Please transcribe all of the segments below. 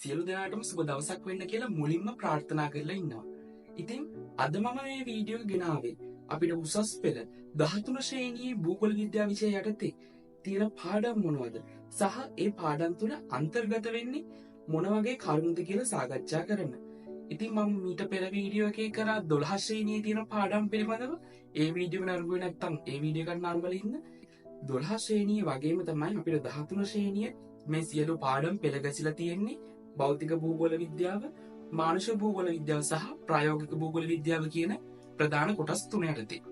සියලු දෙනාටම සුබ දවසක් වෙන්න කියලා මුලින්ම ප්‍රාර්ථනා කරලා ඉන්නවා. ඉතින් අද මම මේ වීඩියෝ ගෙනාවේ අපිට උසස් පෙළ 13 ශ්‍රේණියේ භූගෝල විද්‍යා විෂය යටතේ තියෙන පාඩම් මොනවද සහ ඒ පාඩම් තුල අන්තර්ගත වෙන්නේ මොන වගේ කරුණුද කියලා සාකච්ඡා කරන්න. ඉතින් මම මීට පෙර වීඩියෝ එකේ කරා 12 ශ්‍රේණියේ තියෙන පාඩම් පිළිබඳව ඒ වීඩියෝ නරඹුවේ නැත්නම් ඒ වීඩියෝ එක නරඹලා ඉන්න 12 ශ්‍රේණිය වගේම තමයි අපිට 13 ශ්‍රේණිය මේ සියලු පාඩම් පෙළ ගැසිලා තියෙන්නේ භෞතික භූගෝල විද්‍යාව, මානුෂ භූගෝල විද්‍යාව සහ ප්‍රායෝගික භූගෝල විද්‍යාව කියන ප්‍රධාන කොටස් තුන යටතේ.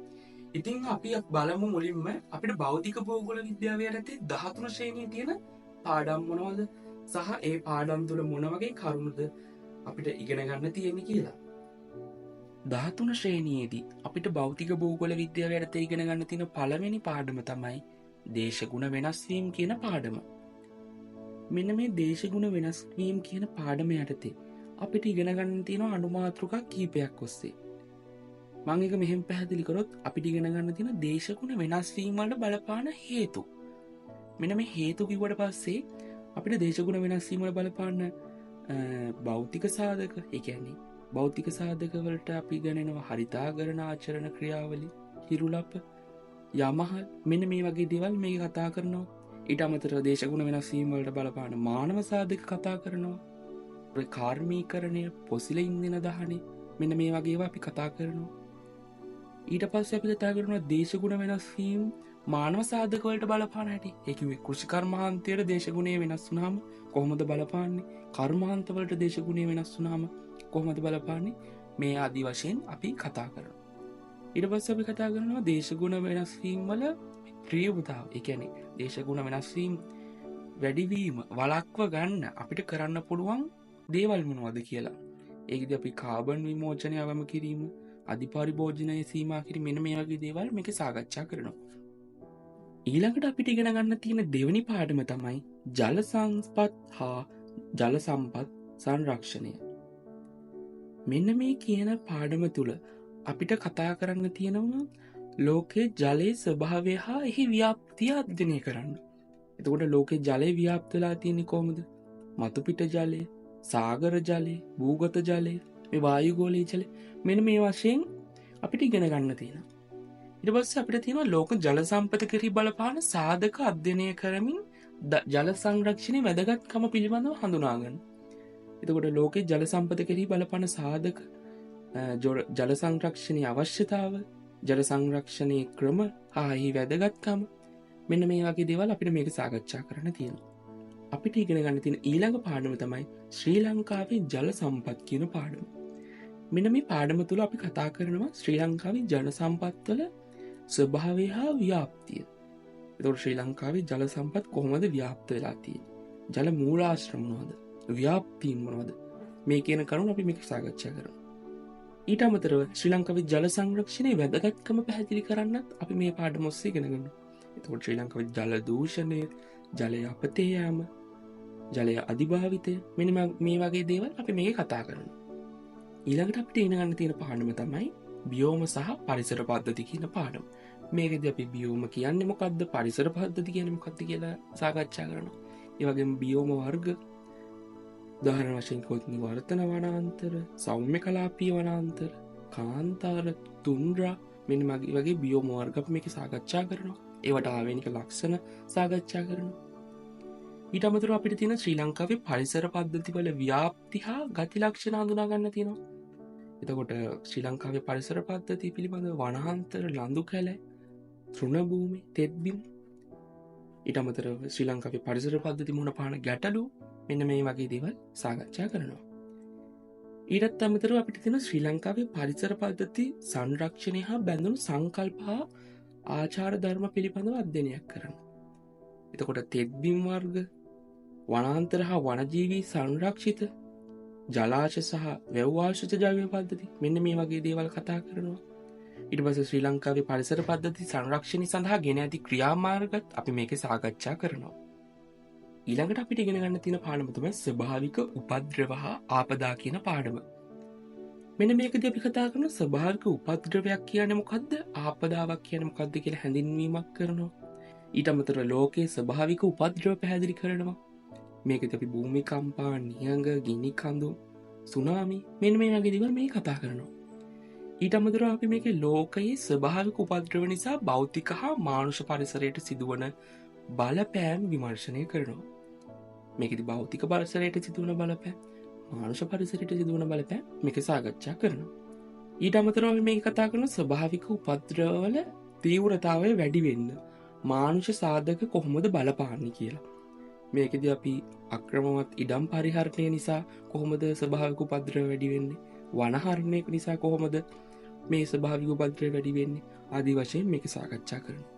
ඉතින් අපි බලමු මුලින්ම අපිට භෞතික භූගෝල විද්‍යාව යටතේ 13 ශ්‍රේණියේ තියෙන පාඩම් මොනවද සහ ඒ පාඩම් තුල මොන වගේ කරුණුද අපිට ඉගෙන ගන්න තියෙන්නේ කියලා. 13 ශ්‍රේණියේදී අපිට භෞතික භූගෝල විද්‍යාව යටතේ ඉගෙන ගන්න තියෙන පළවෙනි පාඩම තමයි දේශගුණ වෙනස් වීම කියන පාඩම. මෙන්න මේ දේශගුණ වෙනස් වීම කියන පාඩම යටතේ අපිට ඉගෙන ගන්න තියෙන අනුමාත්‍රිකා කීපයක් ඔස්සේ. මම එක මෙහෙම පැහැදිලි කරොත් අපිට ඉගෙන ගන්න තියෙන දේශගුණ වෙනස් වීම වල බලපාන හේතු. මෙන්න මේ හේතු කිව්වට පස්සේ අපිට දේශගුණ වෙනස් වීම වල බලපාන භෞතික සාධක, ඒ කියන්නේ භෞතික සාධක වලට අපි ගණනවා හරිතාගරණ ආචරණ ක්‍රියාවලිය, හිරුලප, යමහල්, මෙන්න මේ වගේ දේවල් මේක කතා කරනවා. ඊට අමතරව දේශගුණ වෙනස් වීම වලට බලපාන මානව සාධක කතා කරනවා. කාර්මීකරණය, පොසිල ඉන්ධන දහනය, මෙන්න මේ වගේ ඒවා අපි කතා කරනවා. ඊට පස්සේ අපි කතා කරනවා දේශගුණ වෙනස් වීම මානව සාධක වලට බලපාන හැටි. ඒ කිව්වේ කෘෂි කර්මාන්තයේ දේශගුණය වෙනස් වුනහම කොහොමද බලපාන්නේ? කර්මාන්ත වලට දේශගුණය වෙනස් වුනහම කොහොමද බලපාන්නේ? මේ ආදි වශයෙන් අපි කතා කරනවා. ඊට පස්සේ අපි කතා කරනවා දේශගුණ වෙනස් වීම වල ත්‍රිවතාව. ඒ කියන්නේ දේශගුණ වෙනස් වීම වැඩිවීම වළක්ව ගන්න අපිට කරන්න පුළුවන් දේවල් මොනවද කියලා. ඒකදී අපි කාබන් විමෝචනය අවම කිරීම, අධිපරිභෝජනය සීමා කිරීම, මෙන්න මේ වගේ දේවල් මේකේ සාකච්ඡා කරනවා. ඊළඟට අපිට ඉගෙන ගන්න තියෙන දෙවෙනි පාඩම තමයි ජල සම්පත් හා ජල සම්පත් සංරක්ෂණය. මෙන්න මේ කියන පාඩම තුල අපිට කතා කරන්න තියෙනවා ලෝකයේ ජලයේ ස්වභාවය හා එහි ව්‍යාප්තිය අධ්‍යයනය කරන්න. එතකොට ලෝකයේ ජලය ව්‍යාප්ත වෙලා තියෙන්නේ කොහොමද? මතු පිට ජලය, සාගර ජලය, භූගත ජලය, මේ වායුගෝලීය ජලය, මෙන්න මේ වශයෙන් අපිට ඉගෙන ගන්න තියෙනවා. ඊට පස්සේ අපිට තියෙනවා ලෝක ජල සම්පත කෙරෙහි බලපාන සාධක අධ්‍යයනය කරමින් ජල සංරක්ෂණයේ වැදගත්කම පිළිබඳව හඳුනා ගන්න. එතකොට ලෝකයේ ජල සම්පත කෙරෙහි බලපාන සාධක, ජල සංරක්ෂණයේ අවශ්‍යතාව, ජල සංරක්ෂණයේ ක්‍රම හා එහි වැදගත්කම, මෙන්න මේ වගේ දේවල් අපිට මේක සාකච්ඡා කරන්න තියෙනවා. අපිට ඉගෙන ගන්න තියෙන ඊළඟ පාඩම තමයි ශ්‍රී ලංකාවේ ජල සම්පත් කියන පාඩම. මෙන්න මේ පාඩම තුල අපි කතා කරනවා ශ්‍රී ලංකාවේ ජල සම්පත් වල ස්වභාවය හා ව්‍යාප්තිය. එතකොට ශ්‍රී ලංකාවේ ජල සම්පත් කොහොමද ව්‍යාප්ත වෙලා තියෙන්නේ? ජල මූලාශ්‍ර මොනවද? ව්‍යාප්තිය මොනවද? මේ කියන කරුණු අපි මේක සාකච්ඡා කරනවා. ඊට අමතරව ශ්‍රී ලංකාවේ ජල සංරක්ෂණයේ වැදගත්කම පැහැදිලි කරන්නත් අපි මේ පාඩම ඔස්සේ ඉගෙන ගන්නවා. එතකොට ශ්‍රී ලංකාවේ ජල දූෂණය, ජලය අපතේ යාම, ජලය අධිභාවිතය, මෙන්න මේ වගේ දේවල් අපි මේකේ කතා කරනවා. ඊළඟට අපිට ඉගෙන ගන්න තියෙන පාඩම තමයි බියෝම සහ පරිසර පද්ධති කියන පාඩම. මේකදී අපි බියෝම කියන්නේ මොකක්ද, පරිසර පද්ධති කියන්නේ මොකක්ද කියලා සාකච්ඡා කරනවා. ඒ වගේම බියෝම වර්ග, උදාහරණ වශයෙන් කොත් නිවර්තන වනාන්තර, සෞම්‍ය කලාපීය වනාන්තර, කාන්තාර, තුන්ඩ්‍රා, මෙන්න වගේ බියෝම වර්ග අපි මේකේ සාකච්ඡා කරනවා. ඒවට ආවේනික ලක්ෂණ සාකච්ඡා කරනවා. ඊට අමතරව අපිට තියෙන ශ්‍රී ලංකාවේ පරිසර පද්ධති වල ව්‍යාප්ති හා ගති ලක්ෂණ හඳුනා ගන්න තියෙනවා. එතකොට ශ්‍රී ලංකාවේ පරිසර පද්ධති පිළිබඳව වනාන්තර, ලඳු කැලෑ, තෘණ භූමි, තෙත්බිම්, ඊට අමතරව ශ්‍රී ලංකාවේ පරිසර පද්ධති මුහුණ පාන ගැටලු, මෙන්න මේ වගේ දේවල් සාකච්ඡා කරනවා. ඊටත් අමතරව අපිට තියෙන ශ්‍රී ලංකාවේ පරිසර පද්ධති සංරක්ෂණය හා බැඳුණු සංකල්ප හා ආචාර ධර්ම පිළිබඳව අධ්‍යයනයක් කරන්න. එතකොට තෙත්බිම් වර්ග, වනාන්තර හා වනජීවී සංරක්ෂිත, ජලාශ සහ වැව් ආශ්‍රිත ජෛව පද්ධති, මෙන්න මේ වගේ දේවල් කතා කරනවා. ඊට පස්සේ ශ්‍රී ලංකාවේ පරිසර පද්ධති සංරක්ෂණය සඳහා ගෙන ඇති ක්‍රියාමාර්ගත් අපි මේකේ සාකච්ඡා කරනවා. ඊළඟට අපිට ඉගෙන ගන්න තියෙන පාඩම තමයි ස්වභාවික උපද්‍රව හා ආපදා කියන පාඩම. මෙන්න මේකදී අපි කතා කරන ස්වභාවික උපද්‍රවයක් කියන්නේ මොකද්ද, ආපදාවක් කියන්නේ මොකද්ද කියලා හැඳින්වීමක් කරනවා. ඊට අමතරව ලෝකයේ ස්වභාවික උපද්‍රව පැහැදිලි කරනවා. මේකෙදි අපි භූමිකම්පා, නිහඟ, ගිනි කඳු, සුනාමි මෙන්න මේ වගේ දේවල් මේ කතා කරනවා. ඊට අමතරව අපි මේකේ ලෝකයේ ස්වභාවික උපද්‍රව නිසා භෞතික හා මානුෂ පරිසරයට සිදුවන බලපෑම් විමර්ශනය කරනවා. මේකෙදි භෞතික පරිසරයට සිදුවන බලපෑම්, මානුෂ පරිසරයට සිදුවන බලපෑම් මේක සාකච්ඡා කරනවා. ඊට අමතරව අපි මේක කතා කරන ස්වභාවික උපද්‍රවවල තීව්‍රතාවය වැඩි වෙන්න මානුෂ සාධක කොහොමද බලපාන්නේ කියලා. මේකෙදි අපි අක්‍රමවත් ඉඩම් පරිහරණය නිසා කොහොමද ස්වභාවික උපද්‍රව වැඩි වෙන්නේ, වනහරණය නිසා කොහොමද මේ ස්වභාවික උපද්‍රව වැඩි වෙන්නේ ආදී වශයෙන් මේක සාකච්ඡා කරනවා.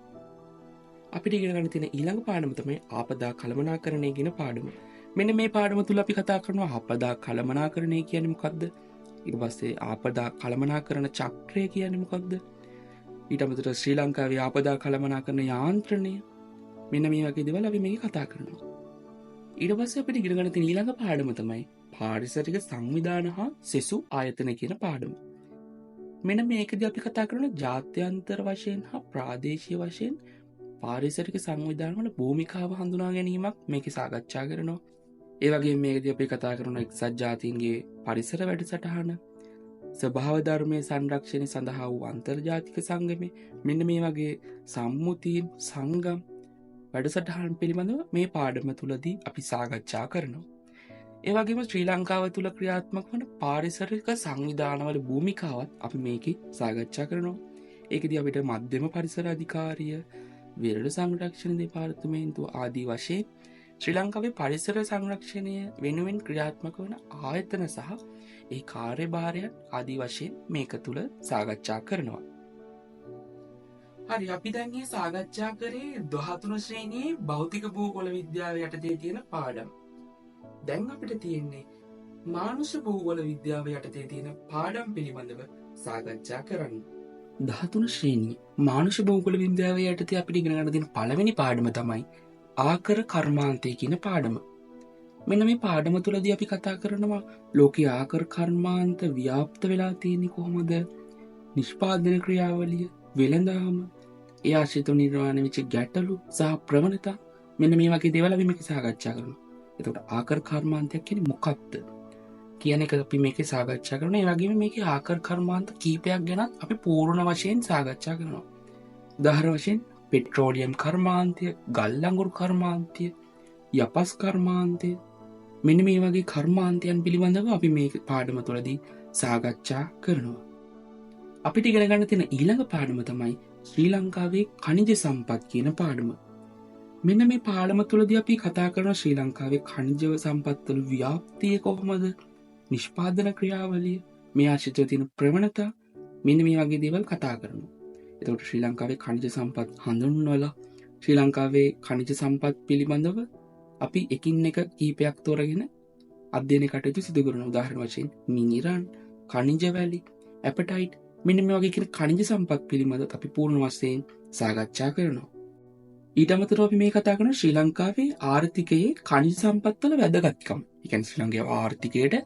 අපිට ඉගෙන ගන්න තියෙන ඊළඟ පාඩම තමයි ආපදා කළමනාකරණය කියන පාඩම. මෙන්න මේ පාඩම තුල අපි කතා කරනවා ආපදා කළමනාකරණය කියන්නේ මොකක්ද? ඊට පස්සේ ආපදා කළමනාකරණ චක්‍රය කියන්නේ මොකක්ද? ඊට අමතරව ශ්‍රී ලංකාවේ ආපදා කළමනාකරණ යාන්ත්‍රණය මෙන්න මේ වගේ දේවල් අපි මේක කතා කරනවා. ඊට පස්සේ අපිට ඉගෙන ගන්න තියෙන ඊළඟ පාඩම තමයි පාරිසරික සංවිධාන හා සෙසු ආයතන කියන පාඩම. මෙන්න මේකදී අපි කතා කරන ජාත්‍යන්තර වශයෙන් හා ප්‍රාදේශීය වශයෙන් පාරිසරික සංවිධාන වල භූමිකාව හඳුනා ගැනීමක් මේකේ සාකච්ඡා කරනවා. ඒ වගේම මේකදී අපි කතා කරන එක්සත් ජාතීන්ගේ පරිසර වැඩසටහන, ස්වභාව ධර්මයේ සංරක්ෂණය සඳහා වූ අන්තර්ජාතික සංගමය මෙන්න මේ වගේ සම්මුතීන් සංගම් වැඩසටහන් පිළිබඳව මේ පාඩම තුලදී අපි සාකච්ඡා කරනවා. ඒ වගේම ශ්‍රී ලංකාව තුල ක්‍රියාත්මක වන පාරිසරික සංවිධානවල භූමිකාවත් අපි මේකේ සාකච්ඡා කරනවා. ඒකදී අපිට මධ්‍යම පරිසර අධිකාරිය, විරල සංරක්ෂණ දෙපාර්තමේන්තුව ආදී වශයෙන් ශ්‍රී ලංකාවේ පරිසර සංරක්ෂණය වෙනුවෙන් ක්‍රියාත්මක වන ආයතන සහ ඒ කාර්යභාරයන් ආදී වශයෙන් මේක තුල සාකච්ඡා කරනවා. හරි, අපි දැන් මේ සාකච්ඡා කරේ 13 ශ්‍රේණියේ භෞතික භූගෝල විද්‍යාව යටතේ තියෙන පාඩම්. දැන් අපිට තියෙන්නේ මානුෂ භූගෝල විද්‍යාව යටතේ තියෙන පාඩම් පිළිබඳව සාකච්ඡා කරන්න. 13 ශ්‍රේණිය මානුෂ භූගෝල විද්‍යාව යටතේ අපිට ඉගෙන ගන්න තියෙන පළවෙනි පාඩම තමයි ආකර කර්මාන්තය කියන පාඩම. මෙන්න මේ පාඩම තුලදී අපි කතා කරනවා ලෝකයේ ආකර කර්මාන්ත ව්‍යාප්ත වෙලා තියෙන්නේ කොහොමද? නිෂ්පාදන ක්‍රියාවලිය, වෙළඳාම, ඒ ආශ්‍රිතව නිර්මාණය වෙච්ච ගැටලු සහ ප්‍රවණතා මෙන්න මේ වගේ දේවල් අපි මේක සාකච්ඡා කරනවා. එතකොට ආකර කර්මාන්තයක් කියන්නේ මොකක්ද කියන එක අපි මේකේ සාකච්ඡා කරනවා. ඒ වගේම මේකේ ආකර කර්මාන්ත කීපයක් ගැන අපි පූර්ණ වශයෙන් සාකච්ඡා කරනවා. උදාහරණ වශයෙන් පෙට්‍රෝලියම් කර්මාන්තය, ගල් අඟුරු කර්මාන්තය, යපස් කර්මාන්තය මෙන්න මේ වගේ කර්මාන්තයන් පිළිබඳව අපි මේ පාඩම තුළදී සාකච්ඡා කරනවා. අපිට ඉගෙන ගන්න තියෙන ඊළඟ පාඩම තමයි ශ්‍රී ලංකාවේ ඛනිජ සම්පත් කියන පාඩම. මෙන්න මේ පාඩම තුළදී අපි කතා කරන ශ්‍රී ලංකාවේ ඛනිජ සම්පත්වල ව්‍යාප්තිය කොහොමද, නිෂ්පාදන ක්‍රියාවලිය, මේ ආශ්‍රිතව තියෙන ප්‍රවණතා මෙන්න මේ වගේ දේවල් කතා කරනවා. එතකොට ශ්‍රී ලංකාවේ ඛනිජ සම්පත් හඳුන්වලා ශ්‍රී ලංකාවේ ඛනිජ සම්පත් පිළිබඳව අපි එකින් එක කීපයක් තෝරගෙන අධ්‍යයන කටයුතු සිදු කරනවා. උදාහරණ වශයෙන් මිනිරන්, ඛනිජ වැලි, ඇපටයිට් මෙන්න මේ වගේ කියන ඛනිජ සම්පත් පිළිබඳව අපි පූර්ණ වශයෙන් සාකච්ඡා කරනවා. ඊට අමතරව අපි මේ කතා කරන ශ්‍රී ලංකාවේ ආර්ථිකයේ ඛනිජ සම්පත් වල වැදගත්කම. ඒ කියන්නේ ශ්‍රී ලංකාවේ ආර්ථිකයට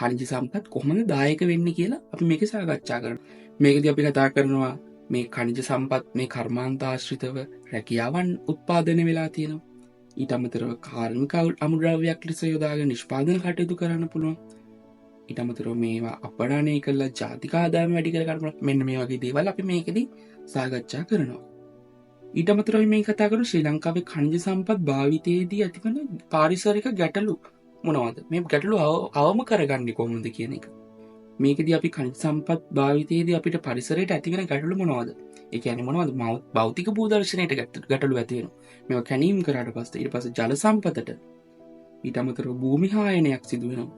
ඛනිජ සම්පත් කොහොමද දායක වෙන්නේ කියලා අපි මේකේ සාකච්ඡා කරනවා. මේකදී අපි කතා කරනවා මේ ඛනිජ සම්පත් මේ කර්මාන්ත ආශ්‍රිතව රැකියාවන් උත්පාදනය වෙලා තියෙනවා. ඊට අමතරව කාර්මික අමුද්‍රව්‍යයක් ලෙස යොදාගෙන නිෂ්පාදන කටයුතු කරන්න පුළුවන්. ඊට අමතරව මේවා අපනයනය කරලා ජාතික ආදායම වැඩි කර ගන්න පුළුවන්. මෙන්න මේ වගේ දේවල් අපි මේකදී සාකච්ඡා කරනවා. ඊට අමතරව මේ කතා කරන ශ්‍රී ලංකාවේ ඛනිජ සම්පත් භාවිතයේදී ඇතිවන පාරිසරික ගැටලු මොනවද? මේ ගැටලු අවම කරගන්නේ කොහොමද කියන එක. මේකදී අපි ඛනිජ සම්පත් භාවිතයේදී අපිට පරිසරයට ඇතිවෙන ගැටලු මොනවද? ඒ කියන්නේ මොනවද? භෞතික භූදර්ශනයට ගැටලු ඇති වෙනවා. මේවා කැණීම් කරාට පස්සේ ඊට පස්සේ ජල සම්පතට ඊට අමතරව භූමි හායනයක් සිදු වෙනවා.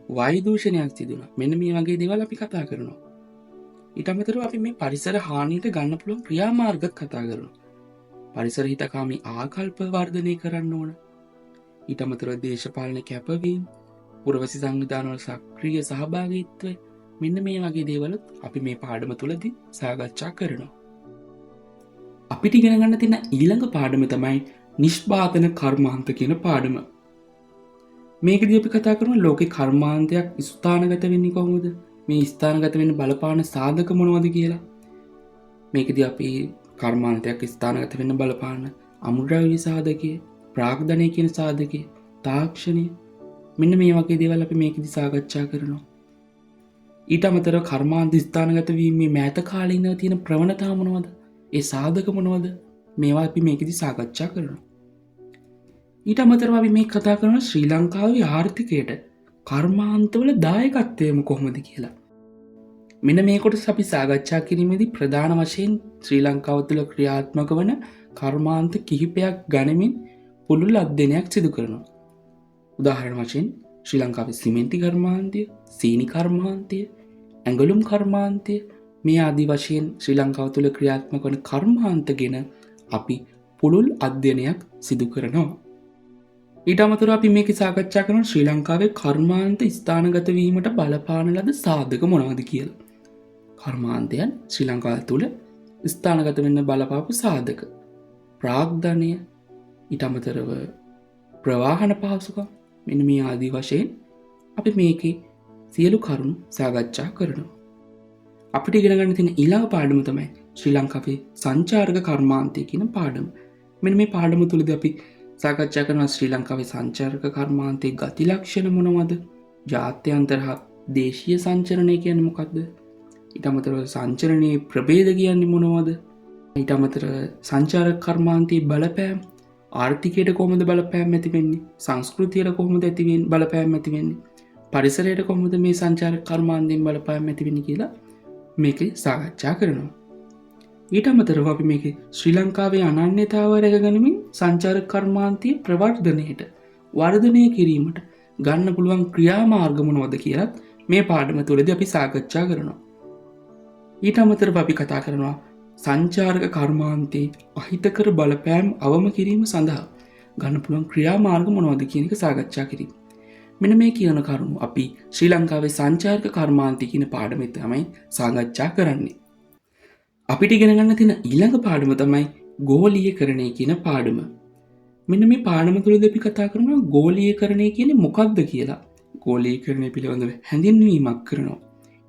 වායු දූෂණයක් සිදු වෙනවා. මෙන්න මේ වගේ දේවල් අපි කතා කරනවා. ඊට අමතරව අපි මේ පරිසර හානියට ගන්න පුළුවන් ක්‍රියාමාර්ගත් කතා කරනවා. පරිසර හිතකාමී ආකල්ප වර්ධනය කරන්න ඕන. ඊට අමතරව දේශපාලන කැපවීම, පුරවැසි සංවිධානවල සක්‍රීය සහභාගීත්වය මෙන්න මේ වගේ දේවල් අපි මේ පාඩම තුලදී සාකච්ඡා කරනවා. අපිට ඉගෙන ගන්න තියෙන ඊළඟ පාඩම තමයි නිෂ්පාදන කර්මාන්ත කියන පාඩම. මේකදී අපි කතා කරනවා ලෝකේ කර්මාන්තයක් ස්ථානගත වෙන්නේ කොහොමද? මේ ස්ථානගත වෙන්න බලපාන සාධක මොනවද කියලා. මේකදී අපි කර්මාන්තයක් ස්ථානගත වෙන්න බලපාන අමුද්‍රව්‍ය සාධකය, ප්‍රාග්ධනය කියන සාධකය, තාක්ෂණය, මෙන්න මේ වගේ දේවල් අපි මේකෙදි සාකච්ඡා කරනවා. ඊට අමතරව කර්මාන්ත ස්ථානගත වීමේ මෑත කාලේ ඉඳලා තියෙන ප්‍රවණතා මොනවද? ඒ සාධක මොනවද? මේවා අපි මේකෙදි සාකච්ඡා කරනවා. ඊට අමතරව අපි මේ කතා කරනවා ශ්‍රී ලංකාවේ ආර්ථිකයට කර්මාන්තවල දායකත්වයම කොහොමද කියලා. මෙන්න මේ කොටස අපි සාකච්ඡා කිරීමේදී ප්‍රධාන වශයෙන් ශ්‍රී ලංකාව තුළ ක්‍රියාත්මක වන කර්මාන්ත කිහිපයක් ගනිමින් පුළුල් අධ්‍යයනයක් සිදු කරනවා. උදාහරණ වශයෙන් ශ්‍රී ලංකාවේ සිමෙන්ති කර්මාන්තය, සීනි කර්මාන්තය, ඇඟලුම් කර්මාන්තය මේ ආදී වශයෙන් ශ්‍රී ලංකාව තුළ ක්‍රියාත්මක වන කර්මාන්ත ගැන අපි පුළුල් අධ්‍යයනයක් සිදු කරනවා. ඊට අමතරව අපි මේක සාකච්ඡා කරන ශ්‍රී ලංකාවේ කර්මාන්ත ස්ථානගත වීමට බලපාන ලද සාධක මොනවද කියලා. කර්මාන්තයන් ශ්‍රී ලංකාව තුළ ස්ථානගත වෙන්න බලපාපු සාධක. ප්‍රාග්ධනය, ඊට අමතරව ප්‍රවාහන පහසුකම්, මෙන්න මේ ආදී වශයෙන් අපි මේකේ සියලු කරුණු සාකච්ඡා කරනවා. අපිට ඉගෙන ගන්න තියෙන ඊළඟ පාඩම තමයි ශ්‍රී ලංකාවේ සංචාරක කර්මාන්තය කියන පාඩම. මෙන්න මේ පාඩම තුළදී අපි සාකච්ඡා කරනවා ශ්‍රී ලංකාවේ සංචාරක කර්මාන්තයේ ගති ලක්ෂණ මොනවද? ජාත්‍යන්තර හා දේශීය සංචරණය කියන්නේ මොකක්ද? ඊට අමතරව සංචරණයේ ප්‍රභේද කියන්නේ මොනවද? ඊට අමතරව සංචාරක කර්මාන්තයේ බලපෑම් ආර්ථිකයට කොහොමද බලපෑම් ඇති වෙන්නේ? සංස්කෘතියට කොහොමද බලපෑම් ඇති වෙන්නේ? පරිසරයට කොහොමද මේ සංචාරක කර්මාන්තයෙන් බලපෑම් ඇති වෙන්නේ කියලා මේකේ සාකච්ඡා කරනවා. ඊට අමතරව අපි මේකේ ශ්‍රී ලංකාවේ අනන්‍යතාව රැකගනිමින් සංචාරක කර්මාන්තයේ ප්‍රවර්ධනයට වර්ධනය කිරීමට ගන්න පුළුවන් ක්‍රියාමාර්ග මොනවද කියලත් මේ පාඩම තුළදී අපි සාකච්ඡා කරනවා. ඊට අමතරව අපි කතා කරනවා සංචාරක කර්මාන්තයේ අහිතකර බලපෑම් අවම කිරීම සඳහා ගන්න පුළුවන් ක්‍රියාමාර්ග මොනවද කියන එක සාකච්ඡා කිරීම. මෙන්න මේ කියන කරුණු අපි ශ්‍රී ලංකාවේ සංචාරක කර්මාන්තය කියන පාඩමේ තමයි සාකච්ඡා කරන්නේ. අපිට ඉගෙන ගන්න තියෙන ඊළඟ පාඩම තමයි ගෝලීයකරණය කියන පාඩම. මෙන්න මේ පාඩම තුළදී අපි කතා කරනවා ගෝලීයකරණය කියන්නේ මොකක්ද කියලා. ගෝලීයකරණය පිළිබඳව හැඳින්වීමක් කරනවා.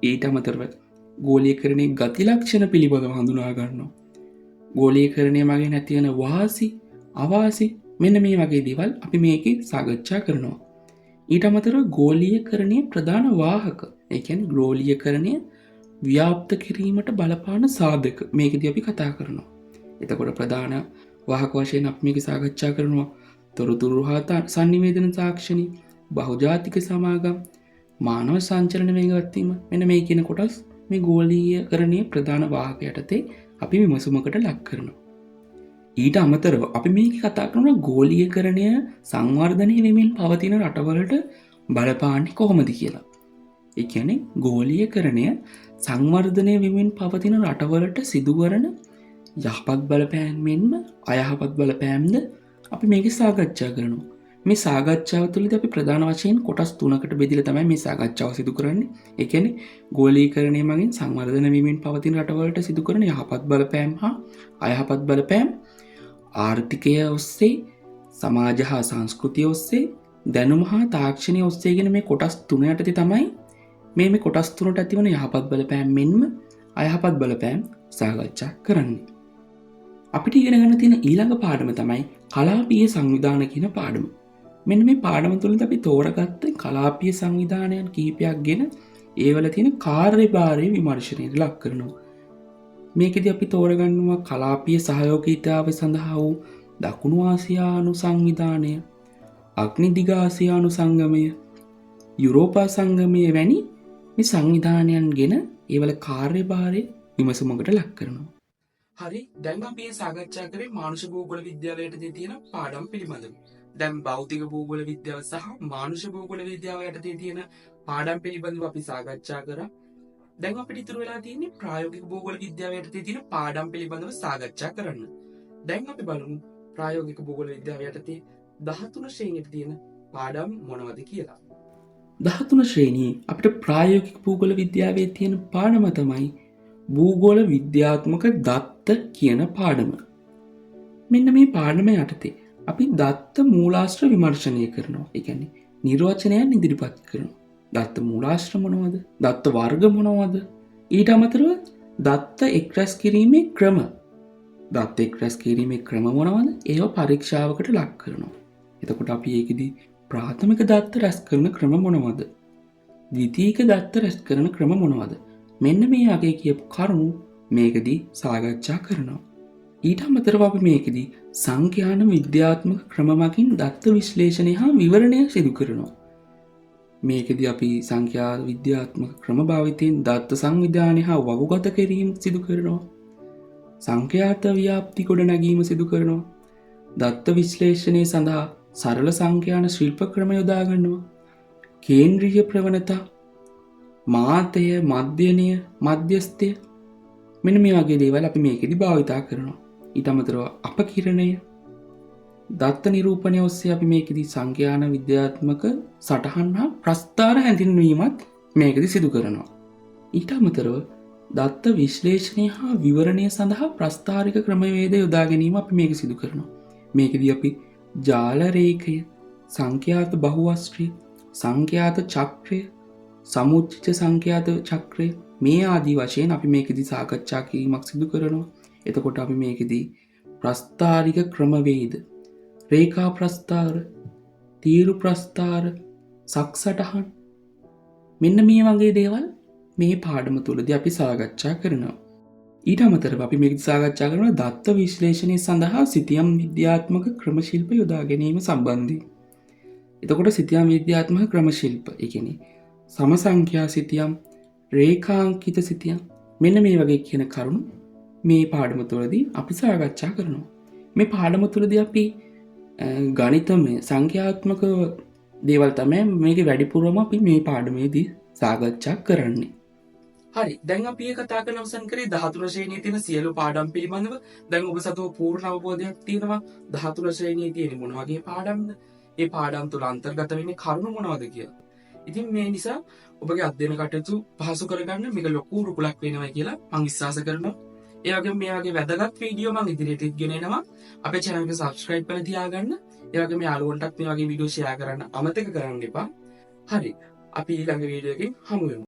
ඊට අමතරව ගෝලීයකරණයේ ගති ලක්ෂණ පිළිබඳව හඳුනා ගන්නවා. ගෝලීයකරණය මගින් ඇති වෙන වාසි, අවාසි මෙන්න මේ වගේ දේවල් අපි මේකේ සාකච්ඡා කරනවා. ඊට අමතරව ගෝලීයකරණයේ ප්‍රධාන වාහක, ඒ කියන්නේ ගෝලීයකරණය ව්‍යාප්ත කිරීමට බලපාන සාධක මේකදී අපි කතා කරනවා. එතකොට ප්‍රධාන වාහක වශයෙන් අපි මේක සාකච්ඡා කරනවා තොරතුරු හා සංනිවේදන තාක්ෂණي, බහුජාතික සමාගම්, මානව සංචලන වේගවත් වීම. මෙන්න මේ කියන කොටස් මේ ගෝලීයකරණයේ ප්‍රධාන වාහක යටතේ අපි විමසුමකට ලක් කරනවා. ඊට අමතරව අපි මේක කතා කරනවා ගෝලීයකරණය සංවර්ධනය වෙමින් පවතින රටවලට බලපාන්නේ කොහොමද කියලා. ඒ කියන්නේ ගෝලීයකරණය සංවර්ධනය වෙමින් පවතින රටවලට සිදුවරන යහපත් බලපෑම් මෙන්ම අයහපත් බලපෑම්ද අපි මේක සාකච්ඡා කරනවා. මේ සාකච්ඡාව තුළදී අපි ප්‍රධාන වශයෙන් කොටස් 3කට බෙදලා තමයි මේ සාකච්ඡාව සිදු කරන්නේ. ඒ කියන්නේ ගෝලීකරණය මගින් සංවර්ධන වීමෙන් පවතින රටවලට සිදු කරන යහපත් බලපෑම් හා අයහපත් බලපෑම්, ආර්ථිකය ඔස්සේ, සමාජ හා සංස්කෘතිය ඔස්සේ, දැනුම හා තාක්ෂණය ඔස්සේ කියන මේ කොටස් 3 යටතේ තමයි මේ කොටස් 3ට ඇතිවන යහපත් බලපෑම් මෙන්ම අයහපත් බලපෑම් සාකච්ඡා කරන්නේ. අපිට ඉගෙන ගන්න තියෙන ඊළඟ පාඩම තමයි කලාපීය සංවිධාන කියන පාඩම. මෙන්න මේ පාඩම තුළදී අපි තෝරගත්ත කලාපීය සංවිධානයන් කිහිපයක් ගැන ඒවල තියෙන කාර්යභාරය විමර්ශනයට ලක් කරනවා. මේකෙදී අපි තෝරගන්නවා කලාපීය සහයෝගීතාවය සඳහා වූ දකුණු ආසියානු සංවිධානය, අග්නිදිග ආසියානු සංගමය, යුරෝපා සංගමය වැනි මේ සංවිධානයන් ගැන ඒවල කාර්යභාරය විමසුමකට ලක් කරනවා. හරි, දැන් අපි සාකච්ඡා කරේ මානුෂ භූගෝල විද්‍යාවයටදී තියෙන පාඩම් පිළිබඳව. දැන් භෞතික භූගෝල විද්‍යාව සහ මානුෂ භූගෝල විද්‍යාව යටතේ තියෙන පාඩම් පිළිබඳව අපි සාකච්ඡා කරා. දැන් අපිට ඉතුරු වෙලා තියෙන්නේ ප්‍රායෝගික භූගෝල විද්‍යාව යටතේ තියෙන පාඩම් පිළිබඳව සාකච්ඡා කරන්න. දැන් අපි බලමු ප්‍රායෝගික භූගෝල විද්‍යාව යටතේ 13 ශ්‍රේණියට තියෙන පාඩම් මොනවද කියලා. 13 ශ්‍රේණියේ අපිට ප්‍රායෝගික භූගෝල විද්‍යාවේ තියෙන පාඩම තමයි භූගෝල විද්‍යාත්මක දත්ත කියන පාඩම. මෙන්න මේ පාඩම යටතේ අපි දත්ත මූලාශ්‍ර විමර්ශනය කරනවා. ඒ කියන්නේ නිර්වචනයන් ඉදිරිපත් කරනවා. දත්ත මූලාශ්‍ර මොනවද? දත්ත වර්ග මොනවද? ඊට අමතරව දත්ත එක්රැස් කිරීමේ ක්‍රම. දත්ත එක්රැස් කිරීමේ ක්‍රම මොනවද? ඒව පරීක්ෂාවකට ලක් කරනවා. එතකොට අපි ඒකෙදි ප්‍රාථමික දත්ත රැස් කරන ක්‍රම මොනවද? ද්විතීයික දත්ත රැස් කරන ක්‍රම මොනවද? මෙන්න මේ වගේ කියපු කරුණු මේකදී සාකච්ඡා කරනවා. ඊට අමතරව අපි මේකදී සංඛ්‍යාන විද්‍යාත්මක ක්‍රම මගින් දත්ත විශ්ලේෂණය හා විවරණය සිදු කරනවා. මේකදී අපි සංඛ්‍යා විද්‍යාත්මක ක්‍රම භාවිතයෙන් දත්ත සංවිධානය හා වගුගත කිරීම සිදු කරනවා. සංඛ්‍යාත ව්‍යාප්ති ගොඩනැගීම සිදු කරනවා. දත්ත විශ්ලේෂණය සඳහා සරල සංඛ්‍යාන ශිල්ප ක්‍රම යොදා ගන්නවා. කේන්ද්‍රීය ප්‍රවණතා, මාතය, මධ්‍යනය, මධ්‍යස්ථය, මෙන්න මේ වගේ දේවල් අපි මේකෙදි භාවිතා කරනවා. ඊට අමතරව අපකිරණය, දත්ත නිරූපණය ඔස්සේ අපි මේකෙදි සංඛ්‍යාන විද්‍යාත්මක සටහන් හා ප්‍රස්ථාර හැඳින්වීමත් මේකෙදි සිදු කරනවා. ඊට අමතරව දත්ත විශ්ලේෂණය හා විවරණය සඳහා ප්‍රස්ථාරික ක්‍රමවේද යොදා ගැනීම අපි මේක සිදු කරනවා. මේකෙදි අපි ජාල රේඛය, සංඛ්‍යාත බහුවස්ත්‍රය, සංඛ්‍යාත චක්‍රය, සමුච්චිත සංඛ්‍යාත චක්‍රය මේ ආදී වශයෙන් අපි මේකෙදි සාකච්ඡා කිරීමක් සිදු කරනවා. එතකොට අපි මේකෙදි ප්‍රස්ථාරික ක්‍රමවේද, රේඛා ප්‍රස්ථාර, තීරු ප්‍රස්ථාර, සක්සටහන්, මෙන්න මේ වගේ දේවල් මේ පාඩම තුලදී අපි සාකච්ඡා කරනවා. ඊට අමතරව අපි මේකෙදි සාකච්ඡා කරනවා දත්ත විශ්ලේෂණය සඳහා සිතියම් විද්‍යාත්මක ක්‍රම ශිල්ප යොදා ගැනීම සම්බන්ධයෙන්. එතකොට සිතියම් විද්‍යාත්මක ක්‍රම ශිල්ප, ඒ කියන්නේ සම සංඛ්‍යා සිතියම්, රේඛාංකිත සිතියම්, මෙන්න මේ වගේ කියන කරුණු මේ පාඩම තුළදී අපි සාකච්ඡා කරනවා. මේ පාඩම තුළදී අපි ගණිතමය සංඛ්‍යාත්මක දේවල් තමයි මේකේ වැඩිපුරම අපි මේ පාඩමේදී සාකච්ඡා කරන්නේ. හරි, දැන් අපි මේ කතා කරන අවසන් කරේ 13 ශ්‍රේණියේ තියෙන සියලු පාඩම් පිළිබඳව. දැන් ඔබ සතුව පූර්ණ අවබෝධයක් තියෙනවා 13 ශ්‍රේණියේ තියෙන මොන වගේ පාඩම්ද, ඒ පාඩම් තුළ අන්තර්ගත වෙන්නේ කරුණු මොනවද කියලා. ඉතින් මේ නිසා ඔබගේ අධ්‍යයන කටයුතු පහසු කරගන්න මේක ලොකු රුකුලක් වෙනවා කියලා මම විශ්වාස කරනවා. ඒ වගේම මේ වගේ වැදගත් වීඩියෝ මම ඉදිරියට ගෙන එනවා. අපේ channel එක subscribe කරලා තියාගන්න. ඒ වගේම යාළුවන්ටත් මේ වගේ වීඩියෝ share කරන්න අමතක කරන්න එපා. හරි, අපි ඊළඟ වීඩියෝ එකකින් හමු වෙමු.